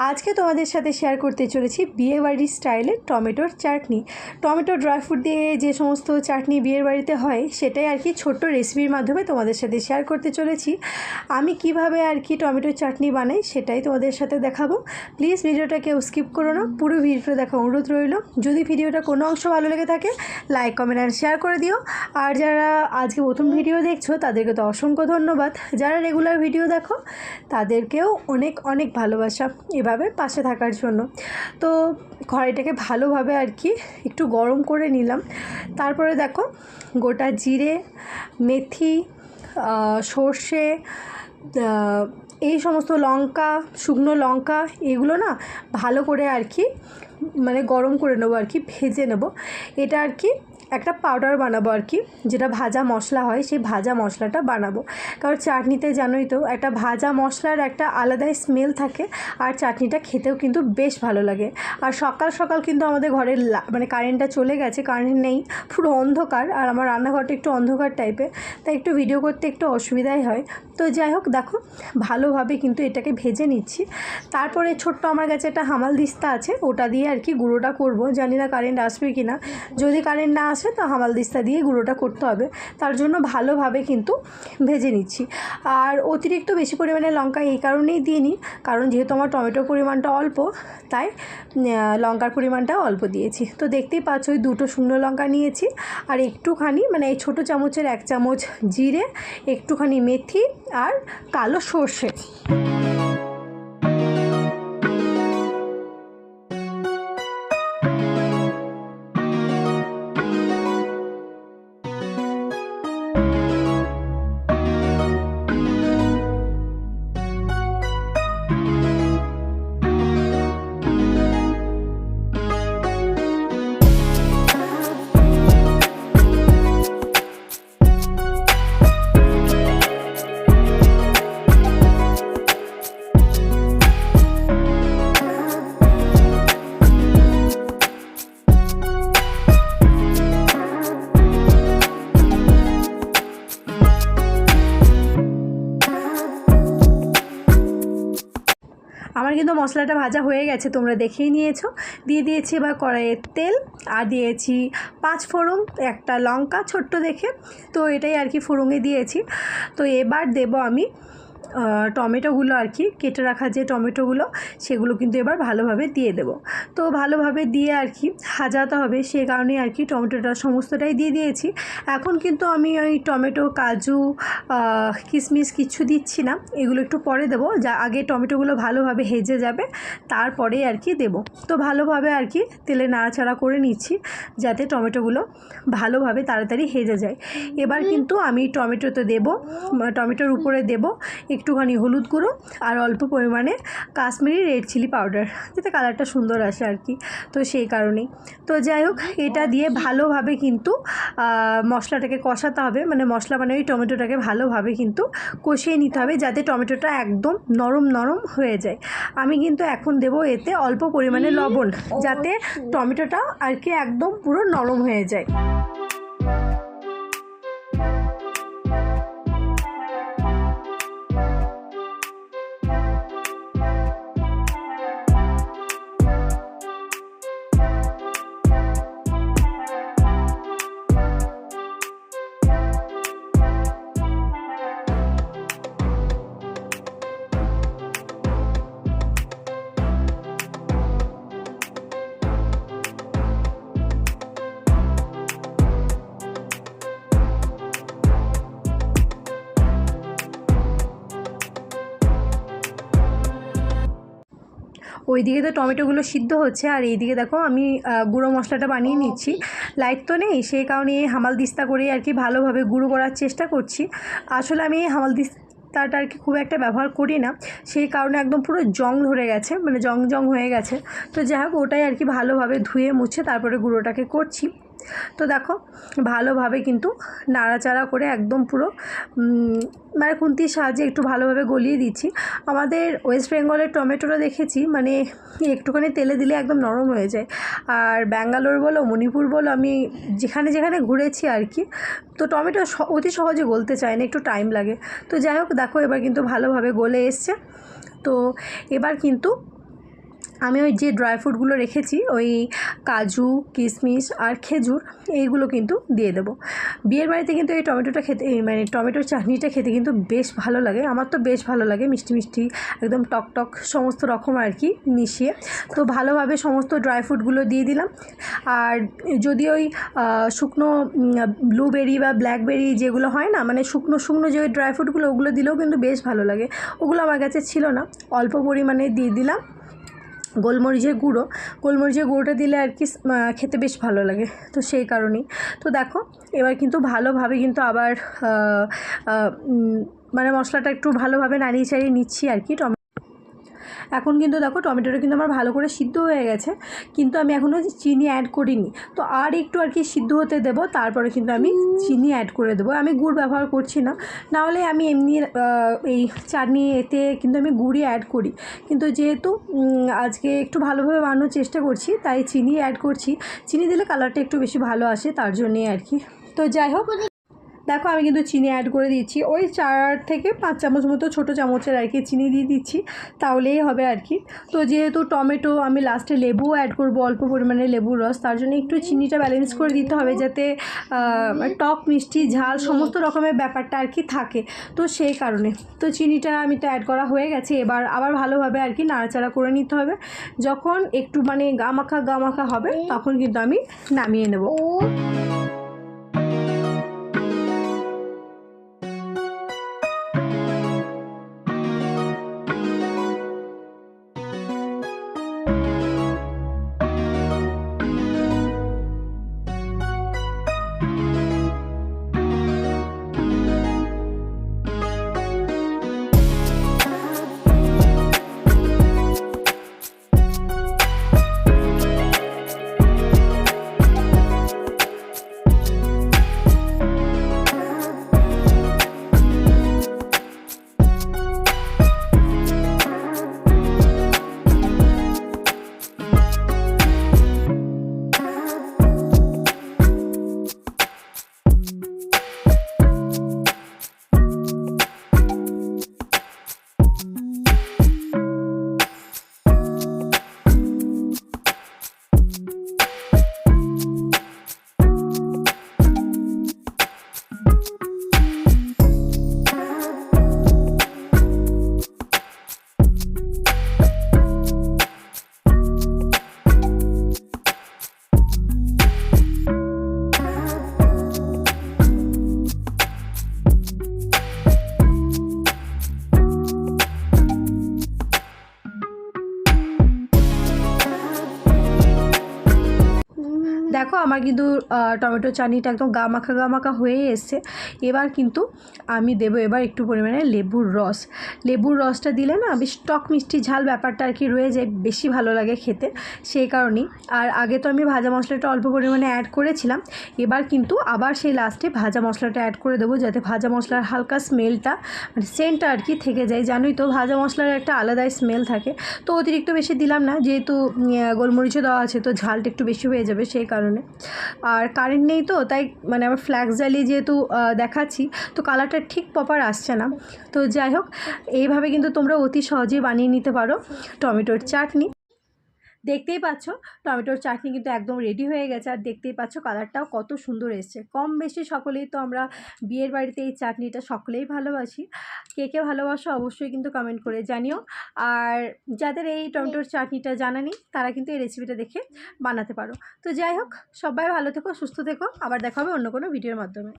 আজকে তোমাদের সাথে শেয়ার করতে চলেছি বিয়ে বাড়ির স্টাইলের টমেটোর চাটনি। টমেটো ড্রাই ফ্রুট দিয়ে যে সমস্ত চাটনি বিয়ের বাড়িতে হয় সেটাই আর কি ছোট্ট রেসিপির মাধ্যমে তোমাদের সাথে শেয়ার করতে চলেছি। আমি কিভাবে আর কি টমেটোর চাটনি বানাই সেটাই তোমাদের সাথে দেখাবো। প্লিজ ভিডিওটা কেউ স্কিপ করো না, পুরো ভিডিওটা দেখা অনুরোধ রইল। যদি ভিডিওটা কোনো অংশ ভালো লেগে থাকে লাইক কমেন্ট আর শেয়ার করে দিও। আর যারা আজকে প্রথম ভিডিও দেখছো তাদেরকে তো অসংখ্য ধন্যবাদ। যারা রেগুলার ভিডিও দেখো তাদেরকেও অনেক অনেক ভালোবাসা এভাবে পাশে থাকার জন্য। তো কড়াইটাকে ভালোভাবে আর কি একটু গরম করে নিলাম। তারপরে দেখো গোটা জিরে, মেথি, সর্ষে, এই সমস্ত লঙ্কা, শুকনো লঙ্কা এগুলো না ভালো করে আর কি মানে গরম করে নেবো আর কি, ভেজে নেব। এটা আর কি একটা পাউডার বানাবো আর কি, যেটা ভাজা মশলা হয় সেই ভাজা মশলাটা বানাবো। কারণ চাটনিতে জানোই তো একটা ভাজা মশলার একটা আলাদাই স্মেল থাকে, আর চাটনিটা খেতেও কিন্তু বেশ ভালো লাগে। আর সকাল সকাল কিন্তু আমাদের ঘরের মানে কারেন্টটা চলে গেছে, কারেন্ট নেই, পুরো অন্ধকার। আর আমার রান্নাঘরটা একটু অন্ধকার টাইপের, তাই একটু ভিডিও করতে একটু অসুবিধাই হয়। তো যাই হোক দেখো ভালোভাবে কিন্তু এটাকে ভেজে নিচ্ছি। তারপরে ছোট্ট আমার কাছে একটা হামাল দিস্তা আছে, ওটা দিয়ে আর কি গুঁড়োটা করব। জানি না কারেন্ট আসবে কি না, যদি কারেন্ট না আসে তো হামাল দিস্তা দিয়ে গুঁড়োটা করতে হবে। তার জন্য ভালোভাবে কিন্তু ভেজে নিচ্ছি। আর অতিরিক্ত বেশি পরিমাণে লঙ্কা এই কারণেই দিইনি, কারণ যেহেতু আমার টমেটোর পরিমাণটা অল্প তাই লঙ্কার পরিমাণটাও অল্প দিয়েছি। তো দেখতেই পাচ্ছ ওই দুটো শুকনো লঙ্কা নিয়েছি, আর একটুখানি মানে এই ছোটো চামচের 1 চামচ জিরে, একটুখানি মেথি আর কালো সর্ষে। আমার কিন্তু মশলাটা ভাজা হয়ে গেছে, তোমরা দেখেই নিয়েছো। দিয়ে দিয়েছি এবার কড়াইয়ের তেল, আর দিয়েছি 5 ফোড়ন, একটা লঙ্কা ছোট্ট দেখে, তো এটাই আর কি ফোড়নে দিয়েছি। তো এবার দেব আমি টমেটোগুলো আর কি, কেটে রাখা যে টমেটোগুলো সেগুলো কিন্তু এবার ভালোভাবে দিয়ে দেব। তো ভালোভাবে দিয়ে আর কি ভাজাতে হবে, সে কারণে আর কি টমেটোটা সমস্তটাই দিয়ে দিয়েছি। এখন কিন্তু আমি ওই টমেটো, কাজু, কিশমিশ কিচ্ছু দিচ্ছি না, এগুলো একটু পরে দেবো। যা আগে টমেটোগুলো ভালোভাবে হেজে যাবে তারপরে আর কি দেব। তো ভালোভাবে আর কি তেলে নাড়াচাড়া করে নিচ্ছি যাতে টমেটোগুলো ভালোভাবে তাড়াতাড়ি হেজে যায়। এবার কিন্তু আমি টমেটোতে দেবো, টমেটোর উপরে দেব একটুখানি হলুদ গুঁড়ো আর অল্প পরিমাণে কাশ্মীরি রেড চিলি পাউডার, যাতে কালারটা সুন্দর আসে আর কি, তো সেই কারণেই। তো যাই হোক এটা দিয়ে ভালোভাবে কিন্তু মশলাটাকে কষাতে হবে, মানে মশলা মানে ওই টমেটোটাকে ভালোভাবে কিন্তু কষিয়ে নিতে হবে যাতে টমেটোটা একদম নরম নরম হয়ে যায়। আমি কিন্তু এখন দেব এতে অল্প পরিমাণে লবণ, যাতে টমেটোটা আর কি একদম পুরো নরম হয়ে যায়। ওইদিকে তো টমেটোগুলো সিদ্ধ হচ্ছে, আর এইদিকে দেখো আমি গুঁড়ো মশলাটা বানিয়ে নিচ্ছি। লাইট তো নেই, সেই কারণে হামাল দিস্তা করে আর কি ভালোভাবে গুঁড়ো করার চেষ্টা করছি। আসলে আমি হামাল দিস্তাটা আর কি খুব একটা ব্যবহার করি না, সেই কারণে একদম পুরো জং ধরে গেছে, মানে জং জং হয়ে গেছে। তো যাই হোক ওটাই আর কি ভালোভাবে ধুয়ে মুছে তারপরে গুঁড়োটাকে করছি। তো দেখো ভালোভাবে কিন্তু নাড়াচাড়া করে একদম পুরো মানে খুন্তির সাহায্যে একটু ভালোভাবে গলিয়ে দিচ্ছি। আমাদের ওয়েস্ট বেঙ্গলের টমেটোটা দেখেছি মানে একটুখানি তেলে দিলে একদম নরম হয়ে যায়। আর ব্যাঙ্গালোর বলো, মণিপুর বলো, আমি যেখানে যেখানে ঘুরেছি আর কি, তো টমেটো অতি সহজে গলতে চায় না, একটু টাইম লাগে। তো যাই হোক দেখো এবার কিন্তু ভালোভাবে গলে এসছে। তো এবার কিন্তু আমি ওই যে ড্রাই ফ্রুটগুলো রেখেছি ওই কাজু কিশমিশ আর খেজুর এইগুলো কিন্তু দিয়ে দেবো। বিয়ের বাড়িতে কিন্তু এই টমেটোটা খেতে মানে টমেটোর চাটনিটা খেতে কিন্তু বেশ ভালো লাগে, আমার তো বেশ ভালো লাগে, মিষ্টি মিষ্টি একদম টক টক সমস্ত রকম আর কি মিশিয়ে। তো ভালোভাবে সমস্ত ড্রাই ফ্রুটগুলো দিয়ে দিলাম। আর যদি ওই শুকনো ব্লুবেরি বা ব্ল্যাকবেরি যেগুলো হয় না, মানে শুকনো শুকনো যে ওই ড্রাই ফ্রুটগুলো ওগুলো দিলেও কিন্তু বেশ ভালো লাগে। ওগুলো আমার কাছে ছিল না, অল্প পরিমাণে দিয়ে দিলাম গোলমরিচের গুঁড়োটা দিলে আর কি খেতে বেশ ভালো লাগে, তো সেই কারণেই। তো দেখো এবার কিন্তু ভালোভাবে কিন্তু আবার মানে মশলাটা একটু ভালোভাবে নাড়িয়ে চাড়িয়ে নিচ্ছি আর কি। এখন কিন্তু দেখো টমেটোটা কিন্তু আমার ভালো করে সিদ্ধ হয়ে গেছে, কিন্তু আমি এখনও চিনি অ্যাড করিনি। তো আর একটু আর কি সিদ্ধ হতে দেবো, তারপরে কিন্তু আমি চিনি অ্যাড করে দেবো। আমি গুড় ব্যবহার করছি না, নাহলে আমি এমনি এই চাটনি এতে কিন্তু আমি গুড়ই অ্যাড করি, কিন্তু যেহেতু আজকে একটু ভালোভাবে বানানোর চেষ্টা করছি তাই চিনি অ্যাড করছি। চিনি দিলে কালারটা একটু বেশি ভালো আসে, তার জন্যে আর কি। তো যাই হোক, দেখো আমি কিন্তু চিনি অ্যাড করে দিচ্ছি, ওই 4 থেকে 5 চামচ মতো ছোটো চামচের আর কি চিনি দিয়ে দিচ্ছি, তাহলেই হবে আর কি। তো যেহেতু টমেটো আমি লাস্টে লেবুও অ্যাড করবো, অল্প পরিমাণে লেবুর রস, তার জন্য একটু চিনিটা ব্যালেন্স করে দিতে হবে, যাতে টক মিষ্টি ঝাল সমস্ত রকমের ব্যাপারটা আর কি থাকে, তো সেই কারণে। তো চিনিটা আমি তো অ্যাড করা হয়ে গেছে, এবার আবার ভালোভাবে আর কি নাড়াচাড়া করে নিতে হবে। যখন একটু মানে গামাখা হবে তখন কিন্তু আমি নামিয়ে নেব। দেখো আমার কিন্তু টমেটো চাটনিটা একদম গামাখা হয়ে এসছে। এবার কিন্তু আমি দেবো একটু পরিমাণে লেবুর রসটা দিলে না বেশ টক মিষ্টি ঝাল ব্যাপারটা আর কি রয়ে যায়, বেশি ভালো লাগে খেতে, সেই কারণেই। আর আগে তো আমি ভাজা মশলাটা অল্প পরিমাণে অ্যাড করেছিলাম, এবার কিন্তু আবার সেই লাস্টে ভাজা মশলাটা অ্যাড করে দেবো, যাতে ভাজা মশলার হালকা স্মেলটা মানে সেন্টটা আর কি থেকে যায়। জানোই তো ভাজা মশলার একটা আলাদাই স্মেল থাকে। তো অতিরিক্ত বেশি দিলাম না, যেহেতু গোলমরিচও দেওয়া আছে, তো ঝালটা একটু বেশি হয়ে যাবে সেই কারণে। আর কারেন্ট নেই, তো তাই মানে আমার ফ্ল্যাক্স জ্বালিয়ে যেহেতু দেখাচ্ছি, তো কালারটা ঠিক প্রপার আসছে না। তো যাই হোক, এইভাবে কিন্তু তোমরা অতি সহজেই বানিয়ে নিতে পারো টমেটোর চাটনি। দেখতেই পাচ্ছ টমেটোর চাটনি কিন্তু একদম রেডি হয়ে গেছে, আর দেখতেই পাচ্ছ কালারটাও কত সুন্দর এসছে। কম বেশি সকলেই তো আমরা বিয়ের বাড়িতে এই চাটনিটা সকলেই ভালোবাসি। কে কে ভালোবাসো অবশ্যই কিন্তু কমেন্ট করে জানিও। আর যাদের এই টমেটোর চাটনিটা জানা নেই তারা কিন্তু এই রেসিপিটা দেখে বানাতে পারো। তো যাই হোক, সবাই ভালো থেকো, সুস্থ থেকো, আবার দেখা হবে অন্য কোনো ভিডিওর মাধ্যমে।